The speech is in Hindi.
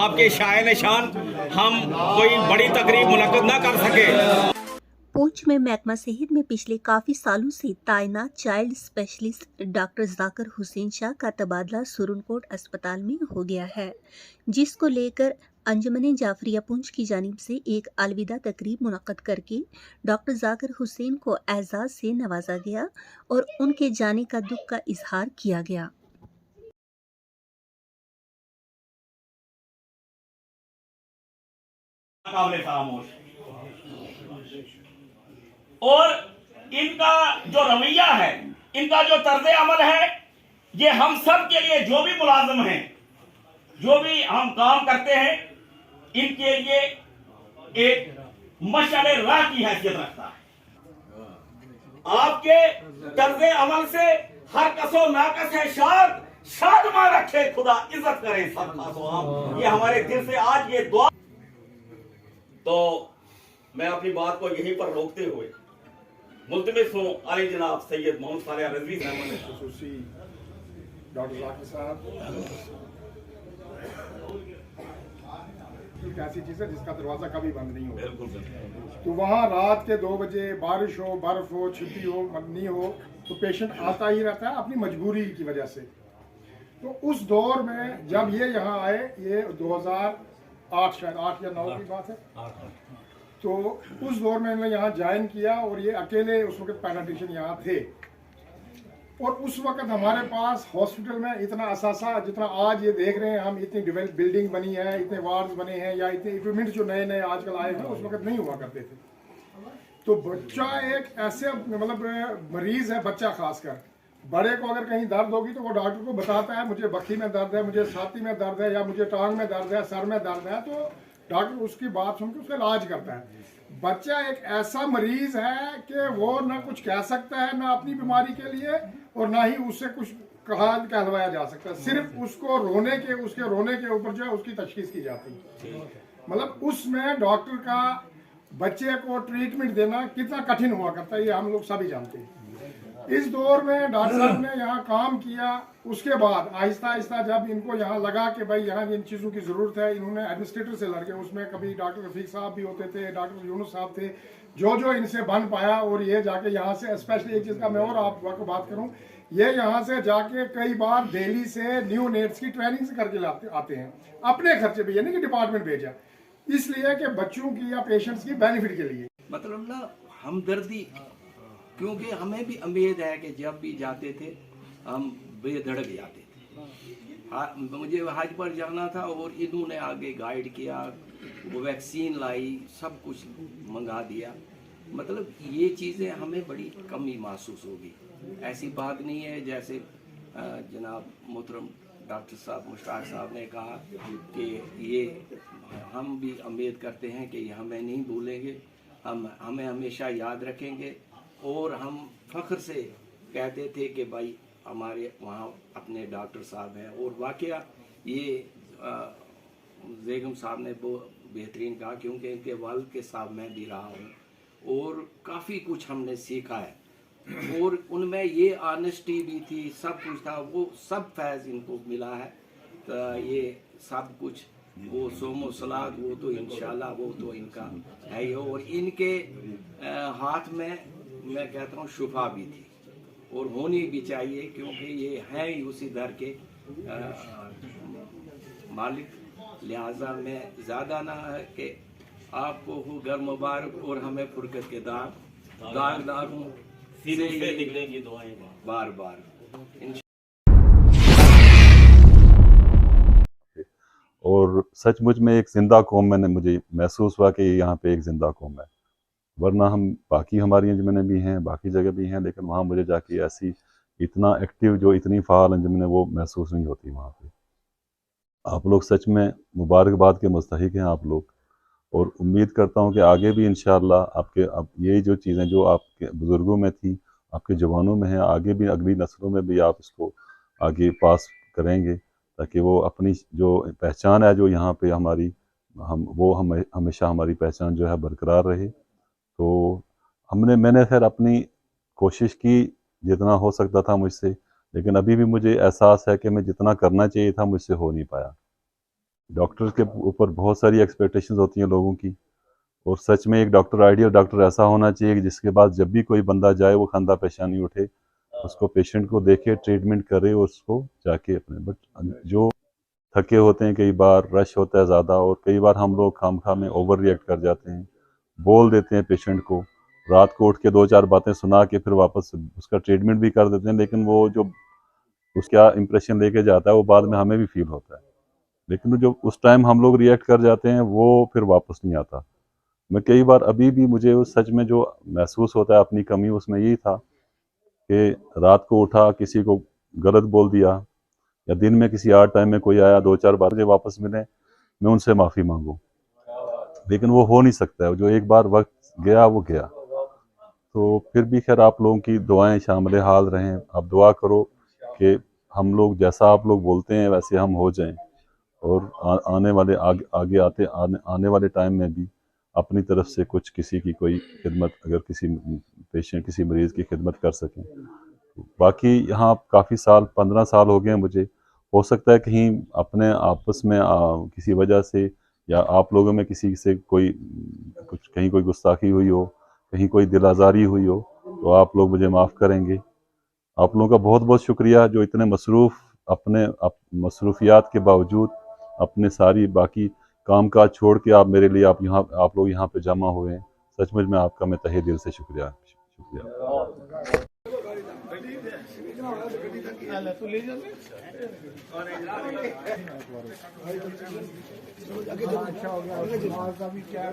आपके शाये निशान हम कोई बड़ी तकरीब मुनक्कद ना कर सके। पूंछ में महकमा सेहत में पिछले काफ़ी सालों से तैनात child specialist doctor Zakir Hussain Shah का तबादला सुरनकोट अस्पताल में हो गया है, जिसको लेकर अंजुमन जाफरिया पूंछ की जानिब से एक अलविदा तकरीब मुनक्कद करके डॉक्टर जाकिर हुसैन को एजाज़ से नवाजा गया और उनके जाने का दुख का इजहार किया गया। और इनका जो रवैया है, इनका जो तर्ज अमल है, ये हम सब के लिए जो भी मुलाजिम हैं, जो भी हम काम करते हैं, इनके लिए एक मशअले राह की हैसियत रखता है। आपके तर्ज अमल से हर कसो नाकस है शादमा रखे खुदा, इज्जत करे सब खासो आम। ये हमारे दिल से आज ये दुआ। तो मैं अपनी बात को यहीं पर रोकते हुए मुल्तमिस हूँ आली जनाब सैयद मोहम्मद सालेह रजवी डॉक्टर जाकिर साहब एक ऐसी चीज़ है जिसका दरवाज़ा कभी बंद नहीं होगा। तो वहाँ रात के 2 बजे बारिश हो, बर्फ़ हो, छुट्टी हो, नहीं हो, तो पेशेंट आता ही रहता है अपनी मजबूरी की वजह से। तो उस दौर में जब ये यहाँ आए, ये 2008 शायद 8 या 9 की बात है, तो उस दौर में इन्होंने यहाँ ज्वाइन किया और ये अकेले उस वक्त पैराटिशियन यहाँ थे। और उस वक्त हमारे पास हॉस्पिटल में इतना असासा जितना आज ये देख रहे हैं हम, इतनी डेवलप बिल्डिंग बनी है, इतने वार्ड्स बने हैं या इतने इक्विपमेंट जो नए नए आजकल आए हैं, उस वक्त नहीं हुआ करते थे। तो बच्चा एक ऐसे मतलब मरीज है, बच्चा खासकर, बड़े को अगर कहीं दर्द होगी तो वो डॉक्टर को बताता है मुझे बखी में दर्द है, मुझे छाती में दर्द है, या मुझे टांग में दर्द है, सर में दर्द है, तो डॉक्टर उसकी बात सुन के उसका इलाज करता है। बच्चा एक ऐसा मरीज है कि वो ना कुछ कह सकता है ना अपनी बीमारी के लिए, और ना ही उससे कुछ कहलवाया जा सकता है। सिर्फ उसको उसके रोने के ऊपर जो है उसकी तशखीस की जाती है। मतलब उसमें डॉक्टर का बच्चे को ट्रीटमेंट देना कितना कठिन हुआ करता है, ये हम लोग सभी जानते हैं। इस दौर में डॉक्टर साहब ने यहाँ काम किया। उसके बाद आहिस्ता आहिस्ता जब इनको यहाँ लगा कि भाई यहाँ इन चीज़ों की ज़रूरत है, इन्होंने एडमिनिस्ट्रेटर से लड़के, उसमें कभी डॉक्टर रफीक साहब भी होते थे, डॉक्टर यूनुस साहब थे, जो इनसे बन पाया, और ये जाके यहाँ से स्पेशली एक चीज़ का मैं और आपको बात करूँ, ये यहाँ से जाके कई बार दिल्ली से न्यू नेट्स की ट्रेनिंग से करके आते हैं अपने खर्चे पे, यानी कि डिपार्टमेंट भेजा, इसलिए कि बच्चों की या पेशेंट्स की बेनिफिट के लिए। मतलब ना हमदर्दी, क्योंकि हमें भी उम्मीद है कि जब भी जाते थे हम बेधड़क जाते थे। मुझे हज पर जाना था और इन्होंने आगे गाइड किया, वो वैक्सीन लाई, सब कुछ मंगा दिया। मतलब ये चीज़ें हमें बड़ी कमी महसूस होगी। ऐसी बात नहीं है जैसे जनाब मोहतरम डॉक्टर साहब मुश्ताक साहब ने कहा कि ये हम भी उम्मीद करते हैं कि ये हमें नहीं भूलेंगे, हमें हमेशा याद रखेंगे। और हम फ़ख्र से कहते थे कि भाई हमारे वहाँ अपने डॉक्टर साहब हैं। और वाकया ये बेगम साहब ने वो बेहतरीन कहा, क्योंकि इनके वालिद के साथ मैं भी रहा हूँ और काफ़ी कुछ हमने सीखा है। और उनमें ये ऑनेस्टी भी थी, सब कुछ था, वो सब फैज़ इनको मिला है। तो ये सब कुछ वो सोमो सलाद वो तो इंशाल्लाह वो तो इनका है ही। और इनके हाथ में मैं कहता हूँ शुफा भी थी और होनी भी चाहिए, क्योंकि ये हैं ही उसी दर के मालिक। लिहाजा मैं ज़्यादा ना है कि आपको हो घर मुबारक और हमें फुरकत के दागदार हूँ से निकलेंगी दुआएं बार बार। और सचमुच में एक जिंदा कौम मुझे महसूस हुआ कि यहाँ पे एक जिंदा कौम है। वरना हम बाकी हमारी अंजुमनें भी हैं, बाकी जगह भी हैं, लेकिन वहाँ मुझे जाके ऐसी इतना एक्टिव जो इतनी फ़ाल अंजुमनें वो महसूस नहीं होती वहाँ पे। आप लोग सच में मुबारकबाद के मुस्तहिक हैं आप लोग, और उम्मीद करता हूँ कि आगे भी इंशाअल्लाह आपके अब ये जो चीज़ें जो आपके बुज़ुर्गों में थी, आपके जवानों में हैं, आगे भी अगली नस्लों में भी आप इसको आगे पास करेंगे, ताकि वो अपनी जो पहचान है जो यहाँ पे हमारी हम हमेशा हमारी पहचान जो है बरकरार रहे। तो मैंने खैर अपनी कोशिश की जितना हो सकता था मुझसे, लेकिन अभी भी मुझे एहसास है कि मैं जितना करना चाहिए था मुझसे हो नहीं पाया। डॉक्टर के ऊपर बहुत सारी एक्सपेक्टेशंस होती हैं लोगों की, और सच में एक डॉक्टर, आइडियल डॉक्टर ऐसा होना चाहिए कि जिसके बाद जब भी कोई बंदा जाए वो खंदा पेशानी उठे, उसको पेशेंट को देखे, ट्रीटमेंट करे और उसको जाके अपने। बट जो थके होते हैं, कई बार रश होता है ज़्यादा, और कई बार हम लोग खामखा में ओवर रिएक्ट कर जाते हैं, बोल देते हैं पेशेंट को, रात को उठ के 2-4 बातें सुना के फिर वापस उसका ट्रीटमेंट भी कर देते हैं, लेकिन वो जो उसका इंप्रेशन लेके जाता है वो बाद में हमें भी फील होता है, लेकिन जो उस टाइम हम लोग रिएक्ट कर जाते हैं वो फिर वापस नहीं आता। मैं कई बार अभी भी मुझे उस सच में जो महसूस होता है अपनी कमी, उसमें यही था कि रात को उठा, किसी को गलत बोल दिया, या दिन में किसी आर टाइम में कोई आया, 2-4 बार मुझे वापस मिले, मैं उनसे माफ़ी मांगूं, लेकिन वो हो नहीं सकता है। जो एक बार वक्त गया वो गया। तो फिर भी खैर आप लोगों की दुआएं शामिल हाल रहें। आप दुआ करो कि हम लोग जैसा आप लोग बोलते हैं वैसे हम हो जाएं, और आने वाले आने वाले टाइम में भी अपनी तरफ से कुछ किसी की कोई खिदमत, अगर किसी पेशेंट, किसी मरीज़ की खिदमत कर सकें। बाकी यहाँ काफ़ी साल, 15 साल हो गए हैं मुझे। हो सकता है कहीं अपने आपस में किसी वजह से, या आप लोगों में किसी से कोई कुछ, कहीं कोई गुस्ताखी हुई हो, कहीं कोई दिल आज़ारी हुई हो, तो आप लोग मुझे माफ़ करेंगे। आप लोगों का बहुत बहुत शुक्रिया, जो इतने मसरूफियात के बावजूद अपने सारी बाकी काम काज छोड़ के आप मेरे लिए आप लोग यहाँ पे जमा हुए हैं। सचमुच में आपका मैं तहे दिल से शुक्रिया। अच्छा हो गया, दिमाग का भी क्या